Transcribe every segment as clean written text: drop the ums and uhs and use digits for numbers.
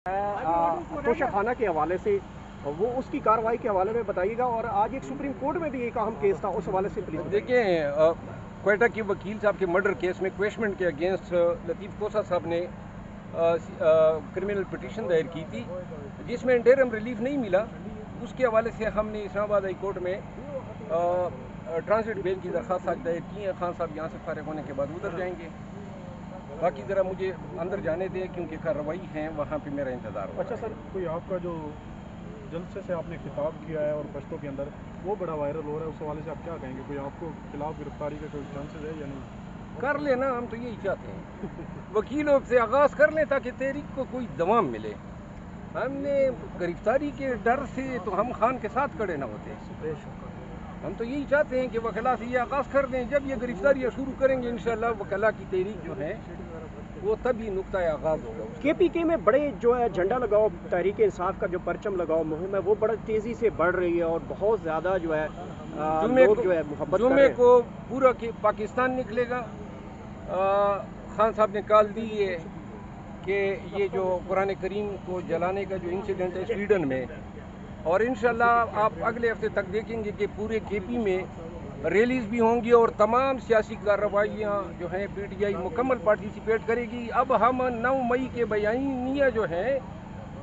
توشہ خانہ کے حوالے سے وہ اس کی کارروائی کے حوالے میں بتائیے گا، اور آج ایک سپریم کورٹ میں بھی ایک اہم کیس تھا، اس حوالے سے پلیز دیکھیں، کوئٹہ کے وکیل صاحب کے مرڈر کیس میں کویشمنٹ کے اگینسٹ لطیف کوسا صاحب نے کرمنل پٹیشن دائر کی تھی، جس میں انٹرم ریلیف نہیں ملا۔ اس کے حوالے سے ہم نے اسلام آباد ہائی کورٹ میں ٹرانزٹ بیل کی درخواست دائر کی ہے۔ خان صاحب یہاں سے فارغ ہونے کے بعد ادھر جائیں گے۔ باقی ذرا مجھے اندر جانے دیں کیونکہ کارروائی ہیں، وہاں پہ میرا انتظار ہو۔ اچھا سر، کوئی آپ کا جو جلسے سے آپ نے خطاب کیا ہے اور پشتوں کے اندر وہ بڑا وائرل ہو رہا ہے، اس حوالے سے آپ کیا کہیں گے؟ کوئی آپ کو خلاف گرفتاری کے کوئی چانسز ہے یا نہیں؟ کر لیں نا، ہم تو یہی چاہتے ہیں، وکیلوں سے آغاز کر لیں تاکہ تحریک کو کوئی دوام ملے۔ ہم نے گرفتاری کے ڈر سے تو ہم خان کے ساتھ کھڑے نہ ہوتے، ہم تو یہی چاہتے ہیں کہ وکلا سے یہ آغاز کر دیں۔ جب یہ گرفتاریاں شروع کریں گے انشاءاللہ وکلا کی تحریک جو ہے وہ تبھی نقطۂ آغاز ہوگا۔ کے پی کے میں بڑے جو ہے جھنڈا لگاؤ تحریک انصاف کا جو پرچم لگاؤ مہم ہے وہ بڑا تیزی سے بڑھ رہی ہے، اور بہت زیادہ جو ہے لوگ جو ہے محبت کر رہے جمعے ہیں۔ کو پورا پاکستان نکلے گا۔ خان صاحب نے کال دی ہے کہ یہ جو قرآن کریم کو جلانے کا جو انسیڈنٹ ہے سویڈن میں، اور انشاءاللہ آپ اگلے ہفتے تک دیکھیں گے کہ پورے کے پی میں ریلیز بھی ہوں گی اور تمام سیاسی کارروائیاں جو ہیں پی ٹی آئی مکمل پارٹیسپیٹ کرے گی۔ اب ہم 9 مئی کے بیانیہ جو ہے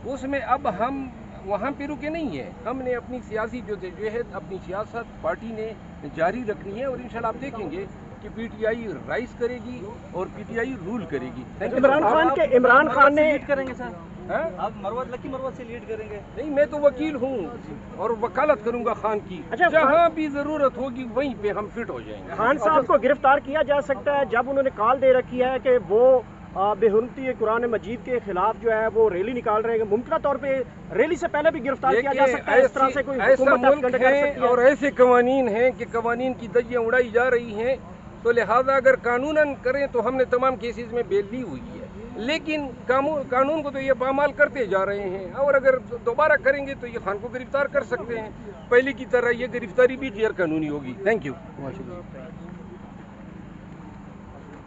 اس میں اب ہم وہاں پہ رکے نہیں ہیں، ہم نے اپنی سیاسی جو ہے اپنی سیاست پارٹی نے جاری رکھنی ہے، اور انشاءاللہ آپ دیکھیں گے کہ پی ٹی آئی رائز کرے گی اور پی ٹی آئی رول کرے گی۔ عمران خان نے لیڈ کریں گے سر؟ آپ لکی مروت سے لیڈ کریں گے؟ نہیں، میں تو وکیل ہوں اور وکالت کروں گا خان کی، جہاں بھی ضرورت ہوگی وہیں پہ ہم فٹ ہو جائیں گے۔ خان صاحب کو گرفتار کیا جا سکتا ہے جب انہوں نے کال دے رکھی ہے کہ وہ بے حرمتی قرآن مجید کے خلاف جو ہے وہ ریلی نکال رہے ہیں، ممکنہ طور پہ ریلی سے پہلے بھی گرفتار کیا جا سکتا ہے۔ اس طرح سے کوئی ایسا حکومت ملک کر ہے سکتی ہے اور ایسے قوانین ہیں کہ قوانین کی دھجیاں اڑائی جا رہی ہیں، تو لہٰذا اگر قانوناً کریں تو ہم نے تمام کیسز میں بیل لی ہوئی ہے، لیکن قانون کو تو یہ پامال کرتے جا رہے ہیں، اور اگر دوبارہ کریں گے تو یہ خان کو گرفتار کر سکتے ہیں۔ پہلے کی طرح یہ گرفتاری بھی غیر قانونی ہوگی۔ Thank you.